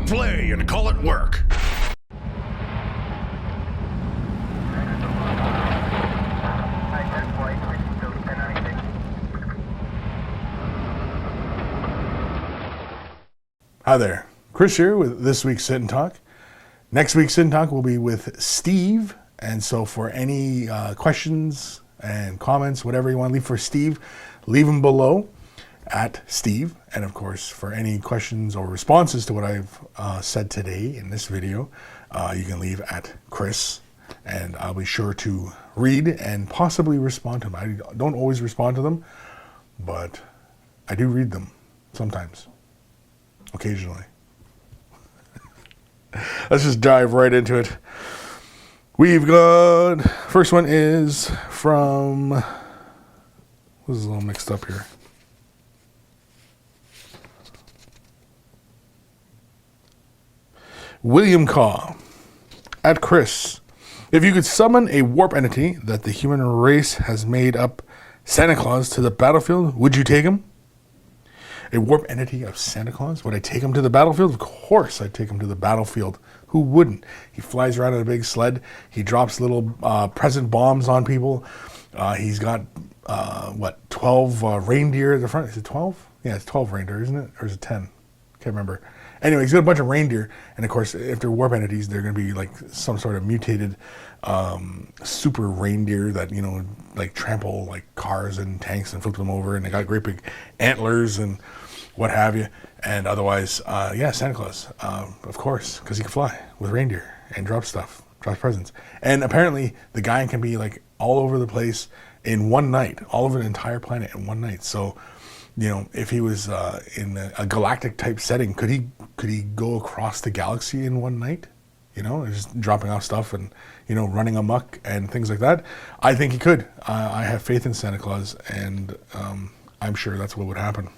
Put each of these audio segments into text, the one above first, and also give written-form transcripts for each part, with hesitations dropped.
it play and call it work. Hi there, Chris here with this week's Sit and Talk. Next week's Sit and Talk will be with Steve, and so for any questions and comments, whatever you want to leave for Steve, leave them below at Steve. And of course, for any questions or responses to what I've said today in this video, you can leave at Chris, and I'll be sure to read and possibly respond to them. I don't always respond to them, but I do read them sometimes. Occasionally. Let's just dive right into it. We've got, first one is from, this is a little mixed up here. William Caw at Chris. If you could summon a warp entity that the human race has made up Santa Claus to the battlefield, would you take him? A warp entity of Santa Claus? Would I take him to the battlefield? Of course I'd take him to the battlefield. Who wouldn't? He flies around in a big sled. He drops little present bombs on people. He's got, 12 reindeer at the front. Is it 12? Yeah, it's 12 reindeer, isn't it? Or is it 10? Can't remember. Anyway, he's got a bunch of reindeer. And of course, if they're warp entities, they're going to be like some sort of mutated super reindeer that, like trample like cars and tanks and flip them over. And they got great big antlers and what have you. And otherwise, Santa Claus, of course, because he can fly with reindeer and drop stuff, drop presents. And apparently the guy can be like all over the place in one night, all over the entire planet in one night. So, if he was in a galactic type setting, could he go across the galaxy in one night? Just dropping off stuff and, running amok and things like that. I think he could. I have faith in Santa Claus, and I'm sure that's what would happen.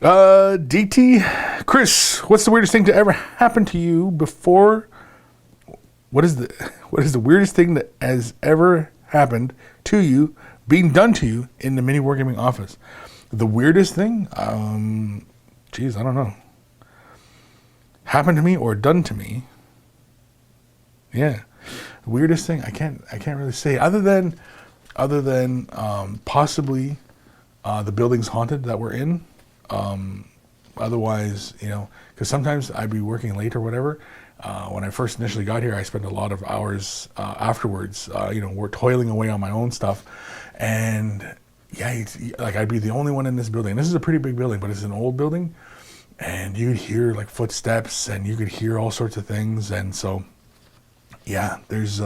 DT, Chris, what's the weirdest thing to ever happen to you before? What is the weirdest thing that has ever happened to you, being done to you in the MiniWarGaming office? The weirdest thing? I don't know. Happened to me or done to me? Yeah. The weirdest thing, I can't really say, other than possibly the building's haunted that we're in. Otherwise, because sometimes I'd be working late or whatever. When I first initially got here, I spent a lot of hours afterwards, we're toiling away on my own stuff. And yeah, I'd be the only one in this building. This is a pretty big building, but it's an old building. And you'd hear like footsteps and you could hear all sorts of things. And so, yeah, there's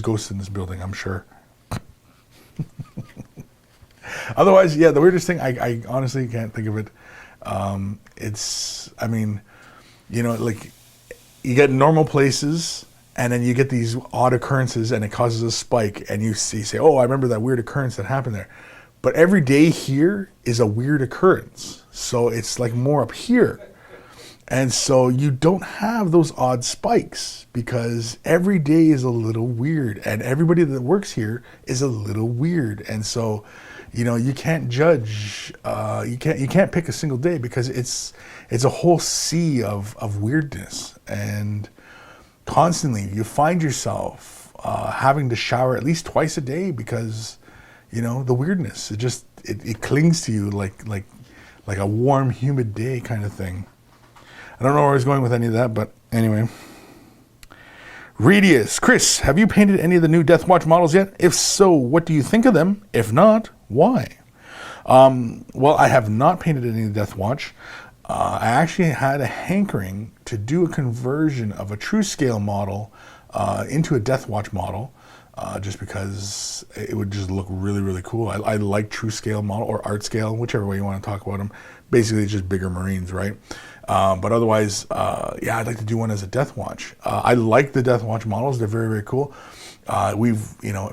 ghosts in this building, I'm sure. Otherwise, yeah, the weirdest thing, I honestly can't think of it. Like you get normal places and then you get these odd occurrences and it causes a spike and you say, oh, I remember that weird occurrence that happened there. But every day here is a weird occurrence. So it's like more up here. And so you don't have those odd spikes because every day is a little weird and everybody that works here is a little weird. And so, you can't judge, you can't pick a single day because it's a whole sea of weirdness. And constantly you find yourself having to shower at least twice a day because, the weirdness, it clings to you like a warm, humid day kind of thing. I don't know where I was going with any of that, but anyway. Radius, Chris, have you painted any of the new Death Watch models yet? If so, what do you think of them? If not, why? Well, I have not painted any of the Death Watch. I actually had a hankering to do a conversion of a true scale model into a Death Watch model, just because it would just look really, really cool. I like true scale model or art scale, whichever way you want to talk about them. Basically, it's just bigger Marines, right? But otherwise, I'd like to do one as a Death Watch. I like the Death Watch models. They're very, very cool.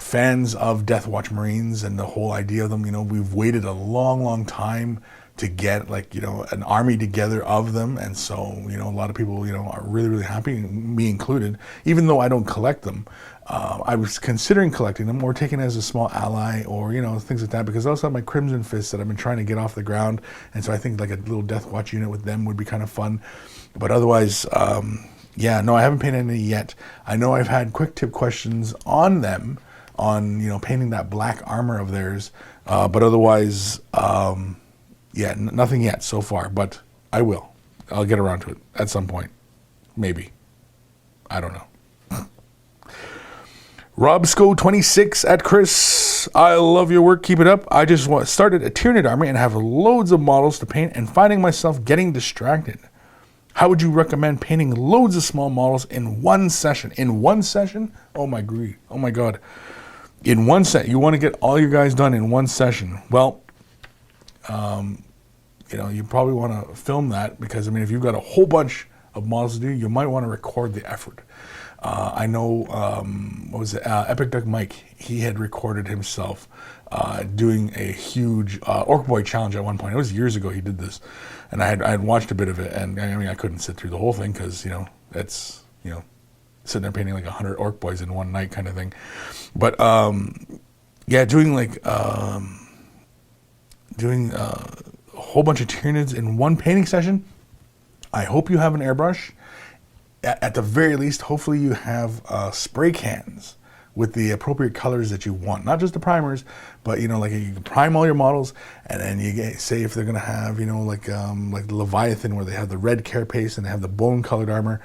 Fans of Death Watch Marines and the whole idea of them, we've waited a long, long time to get like, you know, an army together of them. And so, you know, a lot of people, you know, are really, really happy, me included, even though I don't collect them. I was considering collecting them or taking it as a small ally or, you know, things like that, because I also have my Crimson Fists that I've been trying to get off the ground. And so I think like a little Death Watch unit with them would be kind of fun. But otherwise, yeah, no, I haven't painted any yet. I know I've had quick tip questions on them, on, you know, painting that black armor of theirs. But otherwise, yeah, nothing yet so far, but I will. I'll get around to it at some point. Maybe. I don't know. Robsco26 at Kris. I love your work. Keep it up. I just started a Tyranid army and have loads of models to paint and finding myself getting distracted. How would you recommend painting loads of small models in one session? In one session? Oh my grief. Oh my God. In one set. You want to get all your guys done in one session. Well, you know, you probably want to film that because, I mean, if you've got a whole bunch of models to do, you might want to record the effort. I know, what was it? Epic Duck Mike, he had recorded himself doing a huge Orc Boy challenge at one point. It was years ago he did this. And I had watched a bit of it. And I mean, I couldn't sit through the whole thing because, you know, that's, you know, sitting there painting like 100 Orc Boys in one night kind of thing. But, yeah, doing like, doing a whole bunch of Tyranids in one painting session. I hope you have an airbrush. At the very least, hopefully you have spray cans with the appropriate colors that you want. Not just the primers, but, you know, like you can prime all your models, and then you get, say if they're gonna have, you know, like the Leviathan where they have the red carapace and they have the bone colored armor,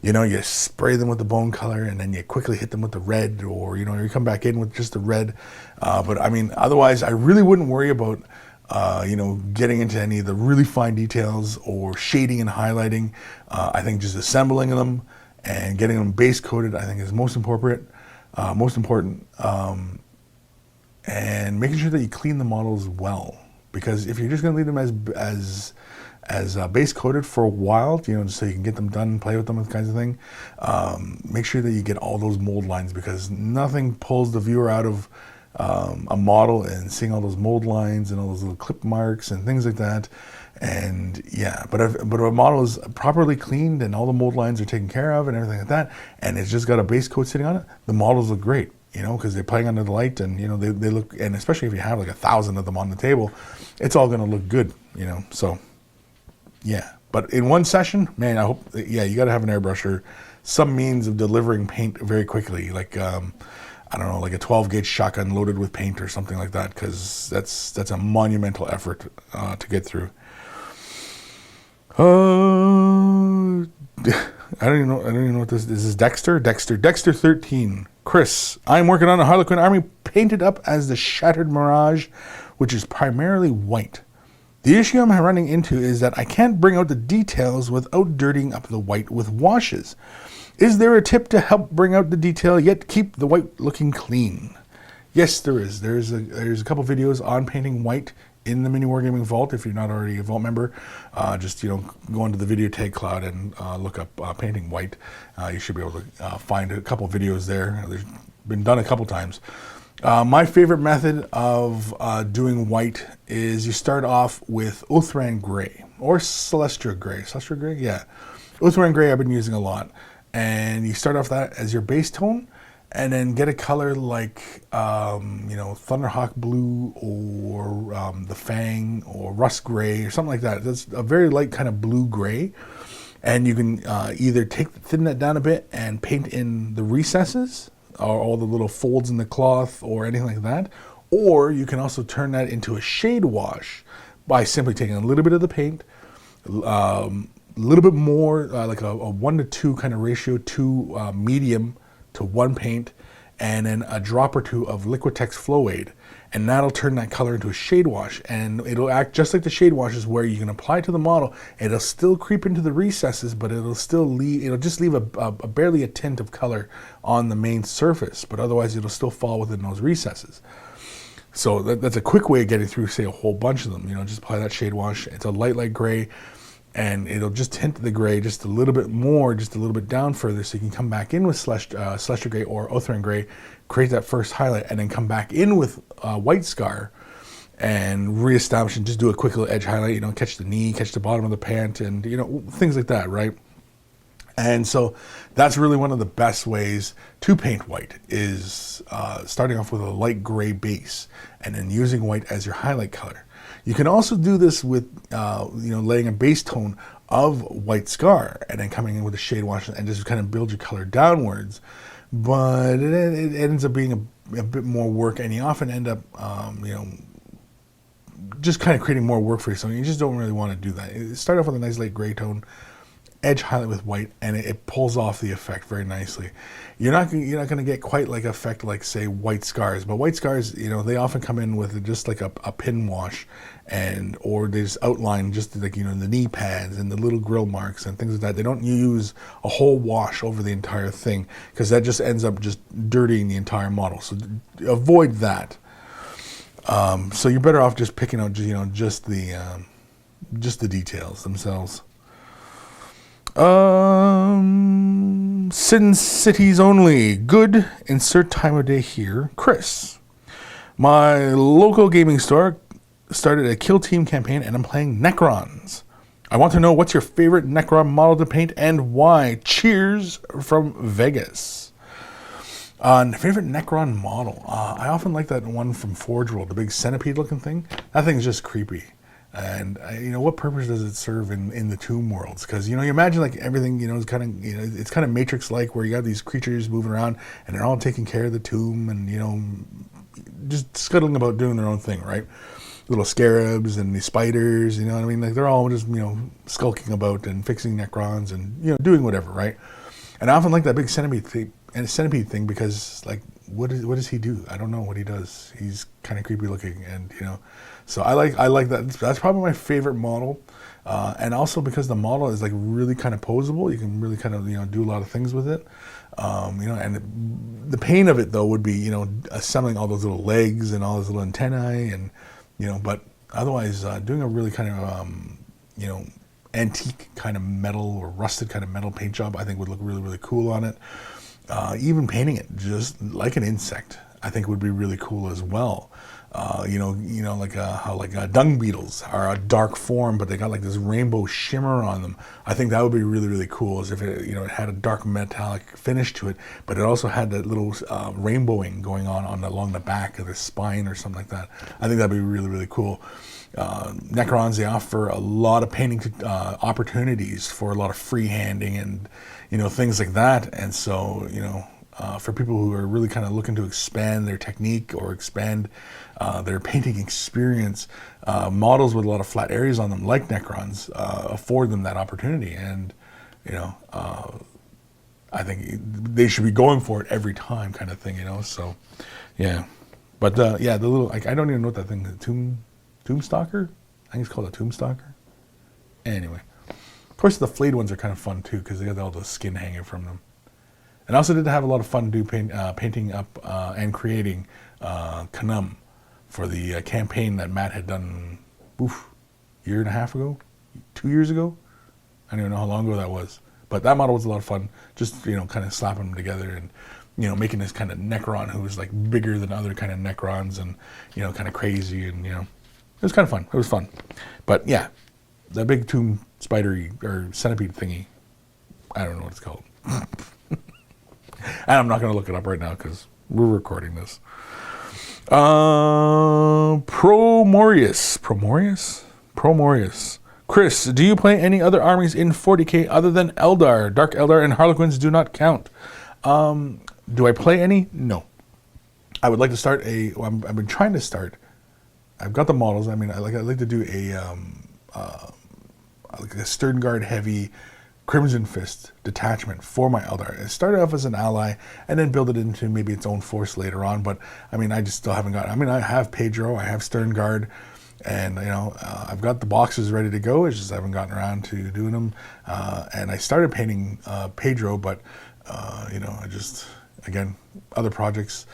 you know, you spray them with the bone color and then you quickly hit them with the red, or, you know, you come back in with just the red. But I mean, otherwise I really wouldn't worry about you know, getting into any of the really fine details or shading and highlighting. I think just assembling them and getting them base coated, I think, is most important. And making sure that you clean the models well, because if you're just going to leave them as base coated for a while, you know, just so you can get them done and play with them and kinds of thing, make sure that you get all those mold lines, because nothing pulls the viewer out of a model and seeing all those mold lines and all those little clip marks and things like that. And yeah, but if a model is properly cleaned and all the mold lines are taken care of and everything like that, and it's just got a base coat sitting on it, the models look great, you know, because they're playing under the light, and, you know, they look, and especially if you have like 1,000 of them on the table, it's all going to look good, you know. So yeah, but in one session, man, I hope, yeah, you got to have an airbrush or some means of delivering paint very quickly, like I don't know, like a 12 gauge shotgun loaded with paint or something like that, because that's a monumental effort to get through. I don't even know what this is. Dexter 13. Kris, I'm working on a Harlequin army painted up as the Shattered Mirage, which is primarily white. The issue I'm running into is that I can't bring out the details without dirtying up the white with washes. Is there a tip to help bring out the detail yet keep the white looking clean? Yes, there is. There's a couple videos on painting white in the MiniWarGaming Vault. If you're not already a Vault member, just, you know, go into the video tag cloud and look up painting white. You should be able to find a couple videos there. They've been done a couple times. My favorite method of doing white is you start off with Othran Gray or Celestia Gray. Celestia Gray, yeah. Othran Gray I've been using a lot. And you start off that as your base tone, and then get a color like, you know, Thunderhawk Blue or the Fang or Rust Gray or something like that. That's a very light kind of blue gray. And you can either thin that down a bit and paint in the recesses or all the little folds in the cloth or anything like that. Or you can also turn that into a shade wash by simply taking a little bit of the paint, a little bit more, like a 1-to-2 kind of ratio, 2 medium to 1 paint, and then a drop or 2 of Liquitex Flow Aid. And that'll turn that color into a shade wash. And it'll act just like the shade washes, where you can apply to the model. It'll still creep into the recesses, but it'll just leave a barely a tint of color on the main surface. But otherwise, it'll still fall within those recesses. So that's a quick way of getting through, say, a whole bunch of them. You know, just apply that shade wash. It's a light gray. And it'll just tint the gray just a little bit more, just a little bit down further, so you can come back in with Celestia Gray or Othran Gray, create that first highlight, and then come back in with White Scar, and reestablish and just do a quick little edge highlight, catch the knee, catch the bottom of the pant, and, things like that, right? And so that's really one of the best ways to paint white is starting off with a light gray base and then using white as your highlight color. You can also do this with, laying a base tone of white scar and then coming in with a shade wash and just kind of build your color downwards. But it ends up being a bit more work, and you often end up, just kind of creating more work for yourself. You just don't really want to do that. Start off with a nice light gray tone, edge highlight with white, and it pulls off the effect very nicely. You're not going to get quite like effect like, say, white scars, but white scars, they often come in with just like a pin wash, or they just outline just like, the knee pads and the little grill marks and things like that. They don't use a whole wash over the entire thing because that just ends up just dirtying the entire model. So avoid that. So you're better off just picking out, just the details themselves. Sin Cities only. Good. Insert time of day here. Kris. My local gaming store started a kill team campaign and I'm playing Necrons. I want to know what's your favorite Necron model to paint and why. Cheers from Vegas. Favorite Necron model. I often like that one from Forge World, the big centipede looking thing. That thing's just creepy. And what purpose does it serve in the tomb worlds? Because you imagine like everything is kind of it's kind of Matrix like where you got these creatures moving around and they're all taking care of the tomb and just scuttling about doing their own thing, right? Little scarabs and the spiders, what I mean? Like they're all just skulking about and fixing Necrons and doing whatever, right? And I often like that big centipede thing because like what does he do? I don't know what he does. He's kind of creepy looking and so I like that. That's probably my favorite model, and also because the model is like really kind of posable. You can really kind of do a lot of things with it, and the pain of it though would be assembling all those little legs and all those little antennae and but otherwise doing a really kind of antique kind of metal or rusted kind of metal paint job I think would look really, really cool on it. Even painting it just like an insect I think would be really cool as well. Like how dung beetles are a dark form, but they got like this rainbow shimmer on them. I think that would be really, really cool, as if it, it had a dark metallic finish to it, but it also had that little rainbowing going on along the back of the spine or something like that. I think that'd be really, really cool. Necrons, they offer a lot of painting opportunities for a lot of freehanding and things like that, and so for people who are really kind of looking to expand their technique or expand their painting experience, models with a lot of flat areas on them, like Necrons, afford them that opportunity. And, I think they should be going for it every time kind of thing, so, yeah. But, the little, like, I don't even know what that thing is, Tombstalker? I think it's called a Tombstalker. Anyway. Of course, the flayed ones are kind of fun, too, because they got all the skin hanging from them. And I also did have a lot of fun painting up and creating Kanum for the campaign that Matt had done, year and a half ago, 2 years ago. I don't even know how long ago that was. But that model was a lot of fun, just, kind of slapping them together and, making this kind of Necron who was like bigger than other kind of Necrons and, kind of crazy and, it was kind of fun. It was fun. But yeah, that big tomb spidery or centipede thingy, I don't know what it's called. And I'm not going to look it up right now because we're recording this. Promorius. Kris, do you play any other armies in 40k other than Eldar? Dark Eldar and Harlequins do not count. Do I play any? No. I would like to start I've been trying to start. I've got the models. I mean, I like to do a Stern Guard heavy Crimson Fist detachment for my Eldar. It started off as an ally and then build it into maybe its own force later on. But I mean, I just still haven't got. I mean, I have Pedro, I have Stern Guard, and I've got the boxes ready to go. It's just I haven't gotten around to doing them. And I started painting Pedro, but I just again other projects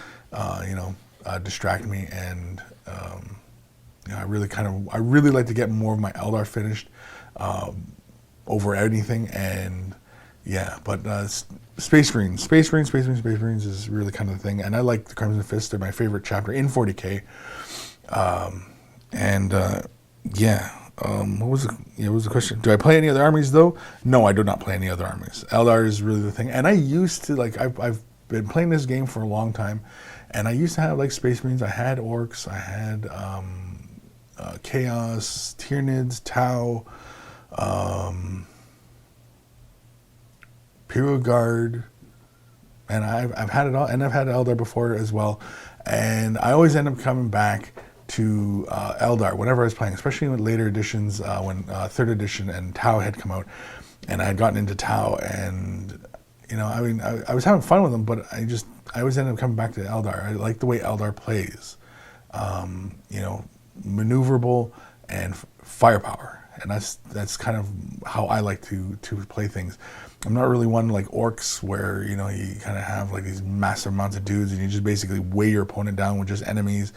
distract me, and I really like to get more of my Eldar finished. Over anything, and but Space Marines is really kind of the thing, and I like the Crimson Fist. They're my favorite chapter in 40k. And yeah, what was the question? Do I play any other armies though? No, I do not play any other armies. Eldar is really the thing. And I used to I've been playing this game for a long time, and I used to have like Space Marines. I had Orcs. I had Chaos, Tyranids, Tau, Imperial Guard, and I've had it all, and I've had Eldar before as well. And I always end up coming back to Eldar whenever I was playing, especially with later editions when 3rd edition and Tau had come out, and I had gotten into Tau, and I was having fun with them, but I always ended up coming back to Eldar. I like the way Eldar plays, maneuverable and firepower, and that's kind of how I like to play things. I'm not really one like Orcs where you kind of have like these massive amounts of dudes and you just basically weigh your opponent down with just enemies,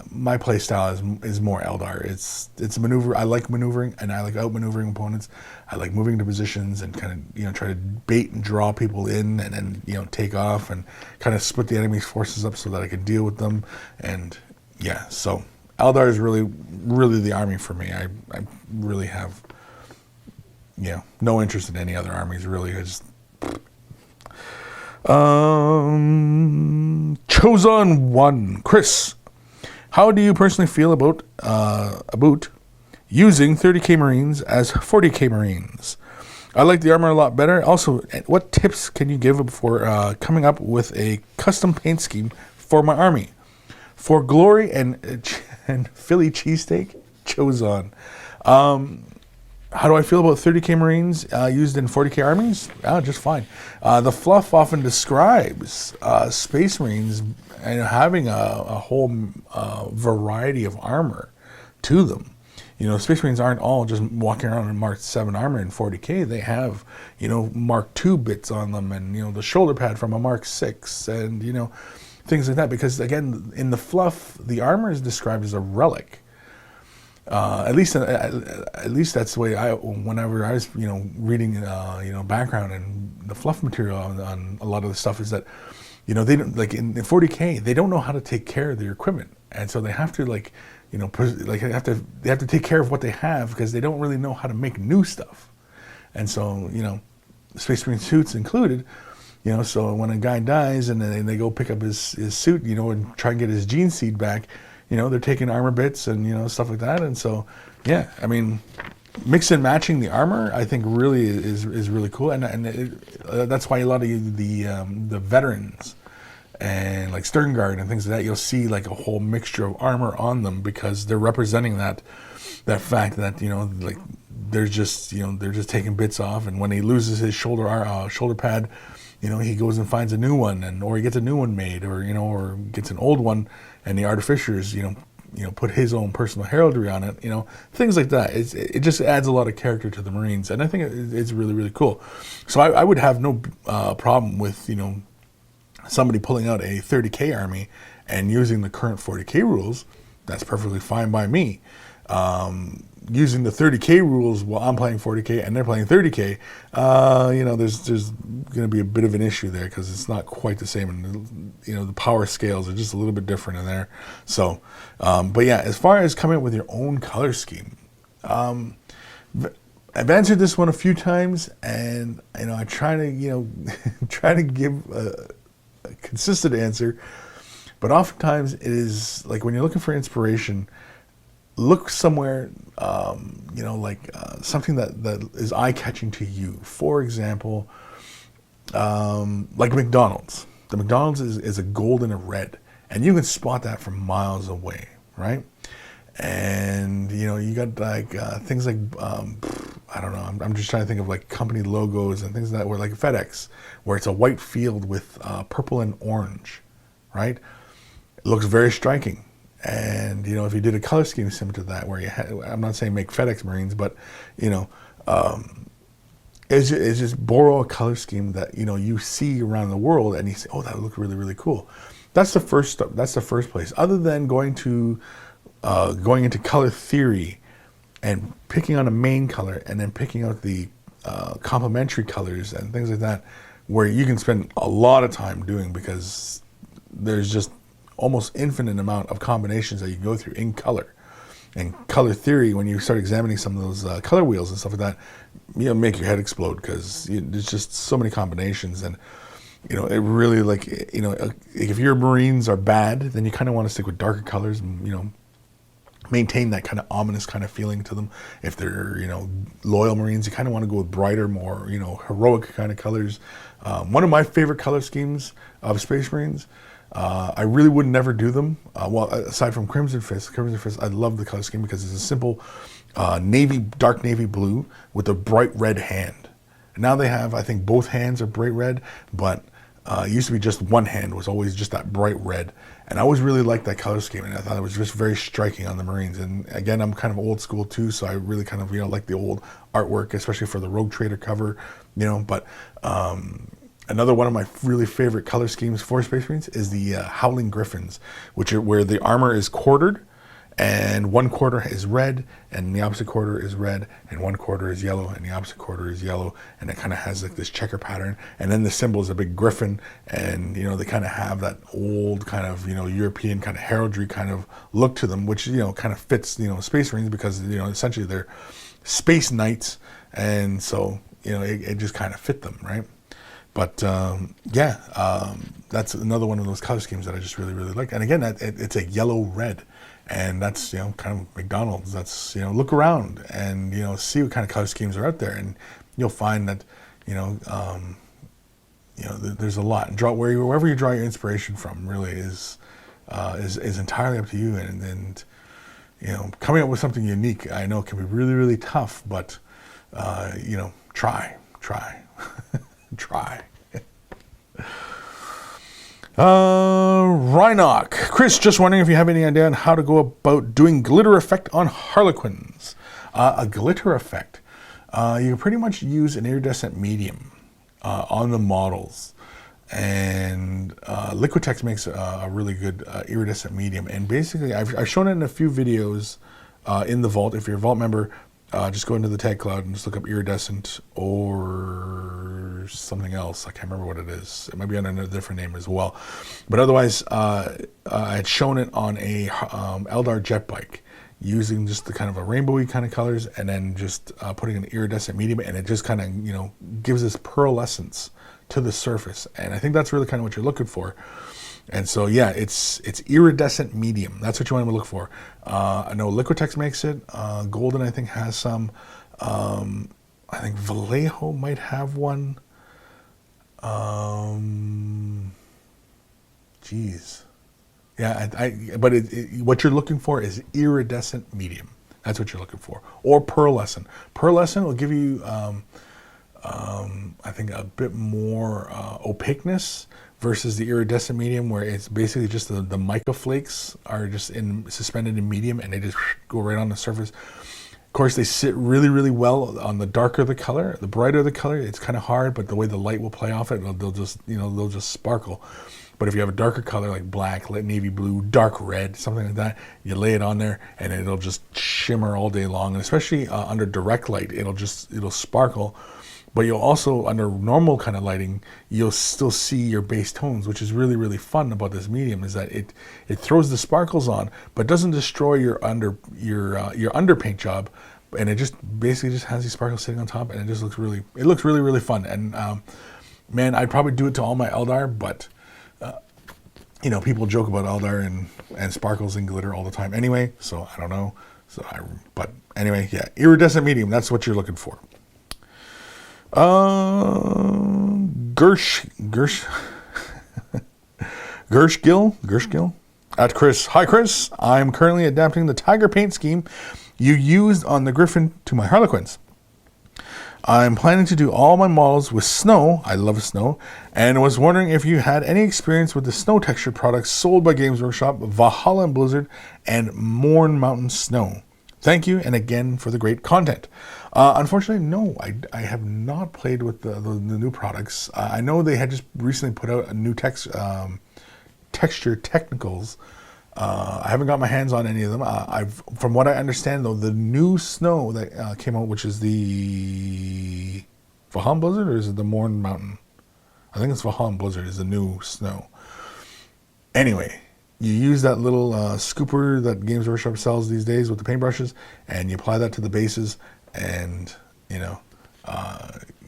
my play style is more Eldar. It's a maneuver. I like maneuvering, and I like outmaneuvering opponents. I like moving to positions and kind of try to bait and draw people in, and then take off and kind of split the enemy's forces up so that I can deal with them. And yeah, so Eldar is really the army for me. I really have no interest in any other armies really. I just Chozon 1. Kris, how do you personally feel about using 30k Marines as 40k Marines? I like the armor a lot better. Also, what tips can you give for coming up with a custom paint scheme for my army? For glory and Philly cheesesteak, Chozon. How do I feel about 30k Marines used in 40k armies? Just fine. The fluff often describes Space Marines and having a whole variety of armor to them. Space Marines aren't all just walking around in Mark 7 armor in 40k. They have, Mark 2 bits on them, and the shoulder pad from a Mark 6, and things like that. Because again, in the fluff, the armor is described as a relic. At least that's the way whenever I was reading background and the fluff material on a lot of the stuff is that they don't, like in 40k, they don't know how to take care of their equipment, and so they have to they have to take care of what they have because they don't really know how to make new stuff. And so Space Marine suits included, so when a guy dies and then they go pick up his suit, and try and get his gene seed back, they're taking armor bits and stuff like that. And so yeah, I mean, mix and matching the armor I think really is really cool, and that's why a lot of the veterans and like Stern Guard and things like that, you'll see like a whole mixture of armor on them because they're representing that fact that like they're just taking bits off, and when he loses his shoulder pad, he goes and finds a new one, or he gets a new one made, or or gets an old one, and the artificers put his own personal heraldry on it, things like that. It just adds a lot of character to the Marines, and I think it's really, really cool. So I would have no problem with somebody pulling out a 30k army and using the current 40k rules. That's perfectly fine by me. Using the 30k rules while I'm playing 40k and they're playing 30k, there's going to be a bit of an issue there because it's not quite the same, and the power scales are just a little bit different in there. So, but yeah, as far as coming up with your own color scheme, I've answered this one a few times, and I try to try to give a consistent answer, but oftentimes it is like when you're looking for inspiration, look somewhere, something that is eye-catching to you. For example, like McDonald's. The McDonald's is a gold and a red, and you can spot that from miles away, right? And you got like things like I don't know. I'm just trying to think of like company logos and things like that. Where like FedEx, where it's a white field with purple and orange, right? It looks very striking. And if you did a color scheme similar to that, where you had, I'm not saying make FedEx Marines, but it's just borrow a color scheme that you see around the world, and you say, oh, that would look really, really cool. That's the first place. Other than going into color theory and picking on a main color and then picking out the complementary colors and things like that, where you can spend a lot of time doing, because there's just almost infinite amount of combinations that you can go through in color. And color theory, when you start examining some of those color wheels and stuff like that, make your head explode, because there's just so many combinations. And it really, like, if your Marines are bad, then you kind of want to stick with darker colors and maintain that kind of ominous kind of feeling to them. If they're loyal Marines, you kind of want to go with brighter, more heroic kind of colors. One of my favorite color schemes of Space Marines, I really would never do them. Well, aside from Crimson Fist, I love the color scheme because it's a simple dark navy blue with a bright red hand. And now they have, I think both hands are bright red, but it used to be just one hand was always just that bright red. And I always really liked that color scheme, and I thought it was just very striking on the Marines. And again, I'm kind of old school too, so I really kind of like the old artwork, especially for the Rogue Trader cover, But another one of my really favorite color schemes for Space Marines is the Howling Griffins, which are where the armor is quartered, and one quarter is red, and the opposite quarter is red, and one quarter is yellow, and the opposite quarter is yellow, and it kind of has like this checker pattern. And then the symbol is a big griffin, and they kind of have that old kind of European kind of heraldry kind of look to them, which kind of fits Space Marines, because essentially they're space knights, and so it just kind of fit them, right? But that's another one of those color schemes that I just really, really like. And again, it's a yellow red, and that's kind of McDonald's. That's look around and see what kind of color schemes are out there, and you'll find that there's a lot. And wherever you draw your inspiration from really is entirely up to you. And coming up with something unique, I know, can be really, really tough, but try. Try. Rhinoc. Kris, just wondering if you have any idea on how to go about doing glitter effect on Harlequins. A glitter effect. You can pretty much use an iridescent medium on the models. And Liquitex makes a really good iridescent medium. And basically, I've shown it in a few videos in the vault. If you're a vault member, just go into the tag cloud and just look up iridescent or something else. I can't remember what it is. It might be under a different name as well. But otherwise, I had shown it on a Eldar jet bike using just the kind of a rainbowy kind of colors, and then just putting an iridescent medium, and it just kind of gives this pearlescence to the surface. And I think that's really kind of what you're looking for. And so, yeah, it's iridescent medium. That's what you want to look for. I know Liquitex makes it. Golden, I think, has some. I think Vallejo might have one. Yeah, but what you're looking for is iridescent medium. That's what you're looking for. Or pearlescent. Pearlescent will give you, I think, a bit more opaqueness, versus the iridescent medium, where it's basically just the mica flakes are just suspended in medium, and they just go right on the surface. Of course, they sit really, really well on the darker the color. The brighter the color, it's kind of hard, but the way the light will play off it, they'll just sparkle. But if you have a darker color like black, navy blue, dark red, something like that, you lay it on there, and it'll just shimmer all day long. And especially under direct light, it'll sparkle. But you'll also, under normal kind of lighting, you'll still see your base tones, which is really, really fun about this medium, is that it throws the sparkles on, but doesn't destroy your underpaint job, and it just basically just has these sparkles sitting on top, and it just looks really, really fun. And man, I'd probably do it to all my Eldar, but people joke about Eldar and sparkles and glitter all the time anyway, so I don't know. But anyway, yeah, iridescent medium, that's what you're looking for. Gershgill at Kris. Hi Kris, I'm currently adapting the tiger paint scheme you used on the Griffin to my Harlequins. I'm planning to do all my models with snow. I love snow, and was wondering if you had any experience with the snow texture products sold by Games Workshop, Valhalla and Blizzard, and Mourne Mountain Snow. Thank you, and again for the great content. Unfortunately, no, I have not played with the new products. I know they had just recently put out a new texture technicals. I haven't got my hands on any of them. From what I understand, though, the new snow that came out, which is the Valhalla Blizzard, or is it the Mourne Mountain? I think it's Valhalla Blizzard is the new snow. Anyway, you use that little scooper that Games Workshop sells these days with the paintbrushes, and you apply that to the bases, and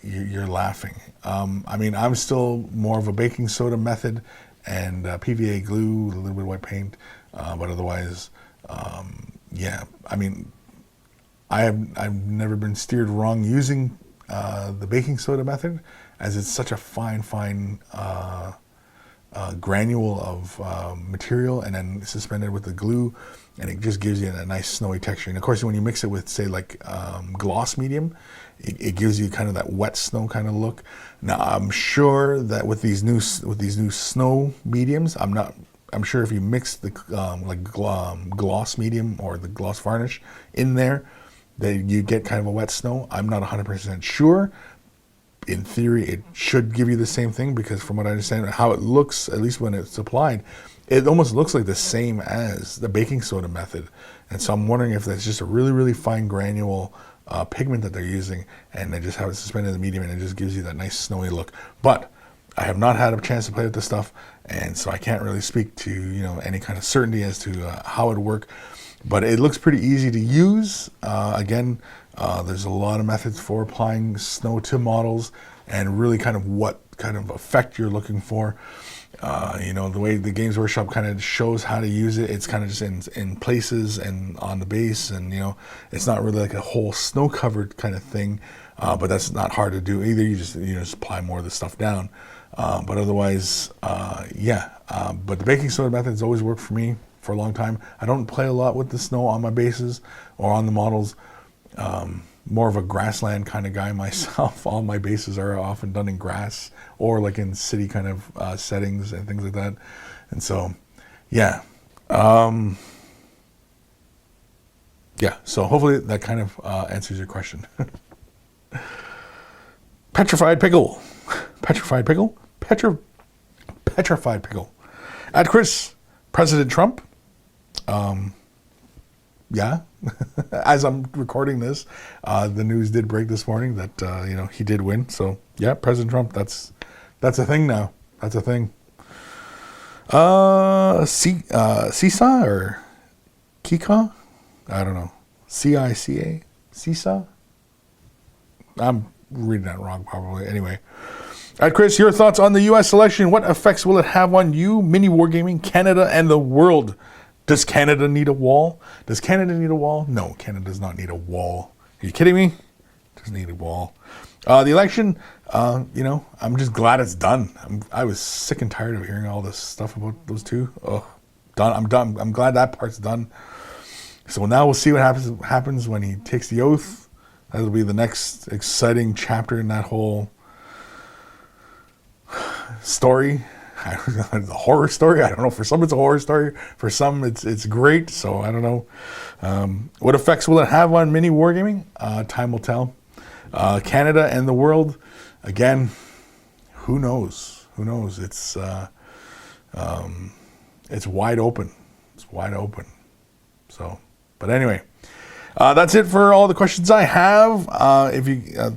you're laughing. I mean, I'm still more of a baking soda method and PVA glue, a little bit of white paint, but otherwise, yeah. I mean, I've never been steered wrong using the baking soda method, as it's such a fine granule of material, and then suspended with the glue, and it just gives you a nice snowy texture. And of course, when you mix it with, say, like gloss medium, it gives you kind of that wet snow kind of look. Now, I'm sure that with these new snow mediums, I'm sure if you mix the gloss medium or the gloss varnish in there, that you get kind of a wet snow. I'm not 100% sure. In theory, it should give you the same thing, because from what I understand, how it looks, at least when it's applied, it almost looks like the same as the baking soda method. And so I'm wondering if that's just a really fine granule pigment that they're using, and they just have it suspended in the medium, and it just gives you that nice snowy look. But I have not had a chance to play with this stuff, and so I can't really speak to any kind of certainty as to how it would work. But it looks pretty easy to use. Again, there's a lot of methods for applying snow to models, and really kind of what kind of effect you're looking for. The way the Games Workshop kind of shows how to use it, it's kind of just in places and on the base, and it's not really like a whole snow covered kind of thing. But that's not hard to do either. You just apply more of the stuff down. But otherwise, yeah. But the baking soda methods always worked for me for a long time. I don't play a lot with the snow on my bases or on the models. More of a grassland kind of guy myself. All my bases are often done in grass or like in city kind of settings and things like that. And so, yeah. Yeah, so hopefully that kind of answers your question. Petrified Pickle. Petrified Pickle? Petrified Pickle. At Kris, President Trump. Yeah, as I'm recording this, the news did break this morning that he did win. So yeah, President Trump. That's a thing now. That's a thing. Seesaw or Kika? I don't know. CICA? Seesaw? I'm reading that wrong probably. Anyway. All right, Kris, your thoughts on the U.S. election. What effects will it have on you, MiniWarGaming, Canada, and the world? Does Canada need a wall? Does Canada need a wall? No, Canada does not need a wall. Are you kidding me? Doesn't need a wall. The election, I'm just glad it's done. I was sick and tired of hearing all this stuff about those two. Oh, done. I'm done. I'm glad that part's done. So now we'll see what happens when he takes the oath. That'll be the next exciting chapter in that whole story. The horror story. I don't know. For some, it's a horror story. For some, it's great. So I don't know. What effects will it have on MiniWarGaming? Time will tell. Canada and the world, again, who knows? Who knows? It's wide open. It's wide open. So, but anyway, that's it for all the questions I have.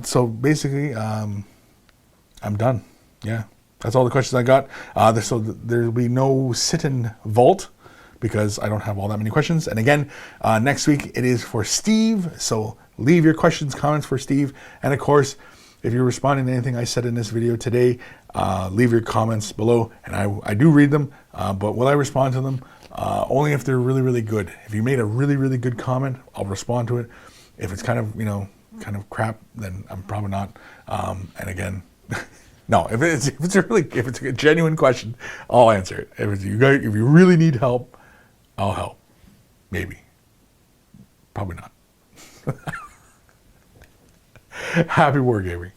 So basically, I'm done. Yeah. That's all the questions I got. So there'll be no sit-in vault because I don't have all that many questions. And again, next week it is for Steve. So leave your questions, comments for Steve. And of course, if you're responding to anything I said in this video today, leave your comments below. And I do read them, but will I respond to them? Only if they're really good. If you made a really good comment, I'll respond to it. If it's kind of crap, then I'm probably not. And again, no, if it's a genuine question, I'll answer it. If you really need help, I'll help. Maybe. Probably not. Happy wargaming.